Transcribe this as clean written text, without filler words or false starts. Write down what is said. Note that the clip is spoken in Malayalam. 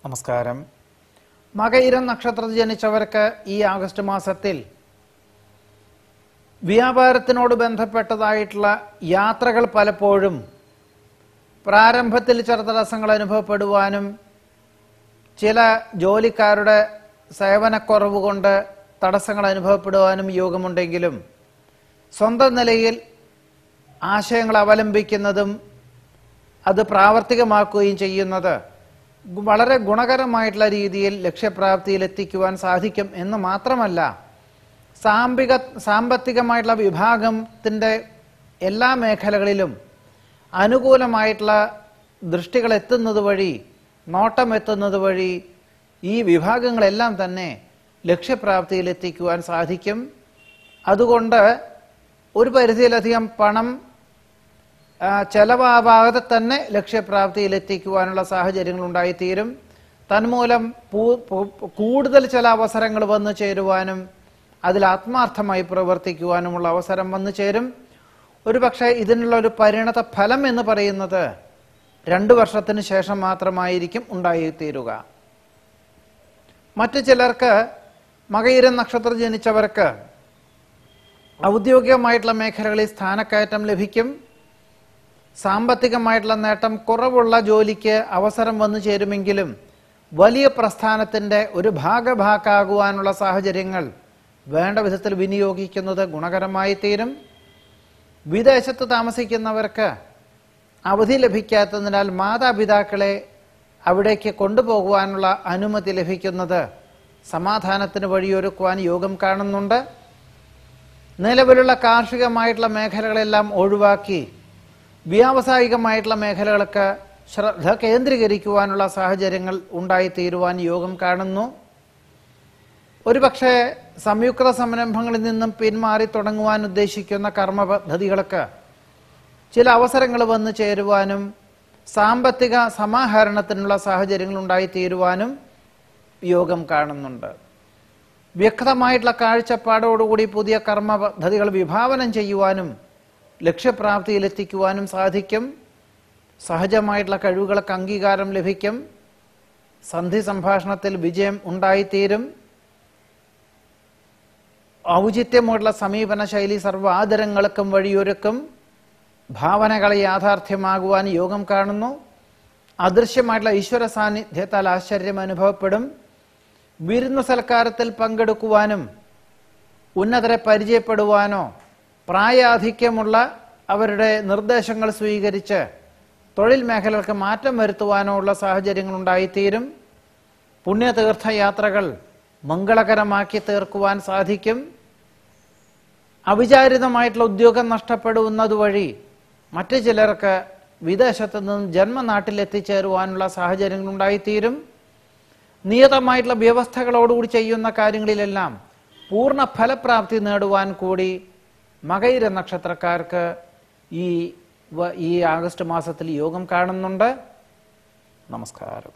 നമസ്കാരം. മകയിരം നക്ഷത്രത്തിൽ ജനിച്ചവർക്ക് ഈ ആഗസ്റ്റ് മാസത്തിൽ വ്യാപാരത്തിനോട് ബന്ധപ്പെട്ടതായിട്ടുള്ള യാത്രകൾ പലപ്പോഴും പ്രാരംഭത്തിൽ ചില തടസ്സങ്ങൾ അനുഭവപ്പെടുവാനും ചില ജോലിക്കാരുടെ സേവനക്കുറവ് കൊണ്ട് തടസ്സങ്ങൾ അനുഭവപ്പെടുവാനും യോഗമുണ്ടെങ്കിലും സ്വന്തം നിലയിൽ ആശയങ്ങൾ അവലംബിക്കുന്നതും അത് പ്രാവർത്തികമാക്കുകയും ചെയ്യുന്നത് വളരെ ഗുണകരമായിട്ടുള്ള രീതിയിൽ ലക്ഷ്യപ്രാപ്തിയിൽ എത്തിക്കുവാൻ സാധിക്കും എന്ന് മാത്രമല്ല, സാമ്പത്തികമായിട്ടുള്ള വിഭാഗത്തിൻ്റെ എല്ലാ മേഖലകളിലും അനുകൂലമായിട്ടുള്ള ദൃഷ്ടികൾ എത്തുന്നത് വഴി, നോട്ടം എത്തുന്നത് വഴി ഈ വിഭാഗങ്ങളെല്ലാം തന്നെ ലക്ഷ്യപ്രാപ്തിയിൽ എത്തിക്കുവാൻ സാധിക്കും. അതുകൊണ്ട് ഒരു പരിധിയിലധികം പണം ചെലവാകാതെ തന്നെ ലക്ഷ്യപ്രാപ്തിയിൽ എത്തിക്കുവാനുള്ള സാഹചര്യങ്ങൾ ഉണ്ടായിത്തീരും. തന്മൂലം കൂടുതൽ ചില അവസരങ്ങൾ വന്നു ചേരുവാനും അതിൽ ആത്മാർത്ഥമായി പ്രവർത്തിക്കുവാനുമുള്ള അവസരം വന്നു ചേരും. ഒരുപക്ഷെ ഇതിനുള്ള ഒരു പരിണത ഫലം എന്ന് പറയുന്നത് 2 വർഷത്തിന് ശേഷം മാത്രമായിരിക്കും ഉണ്ടായിത്തീരുക. മറ്റു ചിലർക്ക്, മകയിരം നക്ഷത്രത്തിൽ ജനിച്ചവർക്ക് ഔദ്യോഗികമായിട്ടുള്ള മേഖലകളിൽ സ്ഥാനക്കയറ്റം ലഭിക്കും. സാമ്പത്തികമായിട്ടുള്ള നേട്ടം കുറവുള്ള ജോലിക്ക് അവസരം വന്നു ചേരുമെങ്കിലും വലിയ പ്രസ്ഥാനത്തിൻ്റെ ഒരു ഭാഗഭാക്കാകുവാനുള്ള സാഹചര്യങ്ങൾ വേണ്ട വിധത്തിൽ വിനിയോഗിക്കുന്നത് ഗുണകരമായി തീരും. വിദേശത്ത് താമസിക്കുന്നവർക്ക് അവധി ലഭിക്കാത്തതിനാൽ മാതാപിതാക്കളെ അവിടേക്ക് കൊണ്ടുപോകുവാനുള്ള അനുമതി ലഭിക്കുന്നത് സമാധാനത്തിന് വഴിയൊരുക്കുവാൻ യോഗം കാണുന്നുണ്ട്. നിലവിലുള്ള കാർഷികമായിട്ടുള്ള മേഖലകളെല്ലാം ഒഴിവാക്കി വ്യാവസായികമായിട്ടുള്ള മേഖലകൾക്ക് ശ്രദ്ധ കേന്ദ്രീകരിക്കുവാനുള്ള സാഹചര്യങ്ങൾ ഉണ്ടായിത്തീരുവാൻ യോഗം കാണുന്നു. ഒരുപക്ഷെ സംയുക്ത സംരംഭങ്ങളിൽ നിന്നും പിന്മാറി തുടങ്ങുവാൻ ഉദ്ദേശിക്കുന്ന കർമ്മ പദ്ധതികൾക്ക് ചില അവസരങ്ങൾ വന്നു ചേരുവാനും സാമ്പത്തിക സമാഹരണത്തിനുള്ള സാഹചര്യങ്ങൾ ഉണ്ടായിത്തീരുവാനും യോഗം കാണുന്നുണ്ട്. വ്യക്തമായിട്ടുള്ള കാഴ്ചപ്പാടോടുകൂടി പുതിയ കർമ്മ പദ്ധതികൾ വിഭാവനം ചെയ്യുവാനും ലക്ഷ്യപ്രാപ്തിയിലെത്തിക്കുവാനും സാധിക്കും. സഹജമായിട്ടുള്ള കഴിവുകൾക്ക് അംഗീകാരം ലഭിക്കും. സന്ധി സംഭാഷണത്തിൽ വിജയം ഉണ്ടായിത്തീരും. ഔചിത്യമുള്ള സമീപന ശൈലി സർവാദരങ്ങൾക്കും വഴിയൊരുക്കും. ഭാവനകളെ യാഥാർത്ഥ്യമാകുവാൻ യോഗം കാണുന്നു. അദൃശ്യമായിട്ടുള്ള ഈശ്വര സാന്നിധ്യത്താൽ ആശ്ചര്യം അനുഭവപ്പെടും. വിരുന്നു സൽക്കാരത്തിൽ പങ്കെടുക്കുവാനും ഉന്നതരെ പരിചയപ്പെടുവാനോ പ്രായാധിക്യമുള്ള അവരുടെ നിർദ്ദേശങ്ങൾ സ്വീകരിച്ച് തൊഴിൽ മേഖലകൾക്ക് മാറ്റം വരുത്തുവാനോ ഉള്ള സാഹചര്യങ്ങൾ ഉണ്ടായിത്തീരും. പുണ്യതീർത്ഥയാത്രകൾ മംഗളകരമാക്കി തീർക്കുവാൻ സാധിക്കും. അവിചാരിതമായിട്ടുള്ള ഉദ്യോഗം നഷ്ടപ്പെടുന്നത് വഴി മറ്റു ചിലർക്ക് വിദേശത്ത് നിന്നും ജന്മനാട്ടിൽ എത്തിച്ചേരുവാനുള്ള സാഹചര്യങ്ങൾ ഉണ്ടായിത്തീരും. നിയതമായിട്ടുള്ള വ്യവസ്ഥകളോടുകൂടി ചെയ്യുന്ന കാര്യങ്ങളിലെല്ലാം പൂർണ്ണ ഫലപ്രാപ്തി നേടുവാൻ കൂടി മകയിര നക്ഷത്രക്കാർക്ക് ഈ ആഗസ്റ്റ് മാസത്തിൽ യോഗം കാണുന്നുണ്ട്. നമസ്കാരം.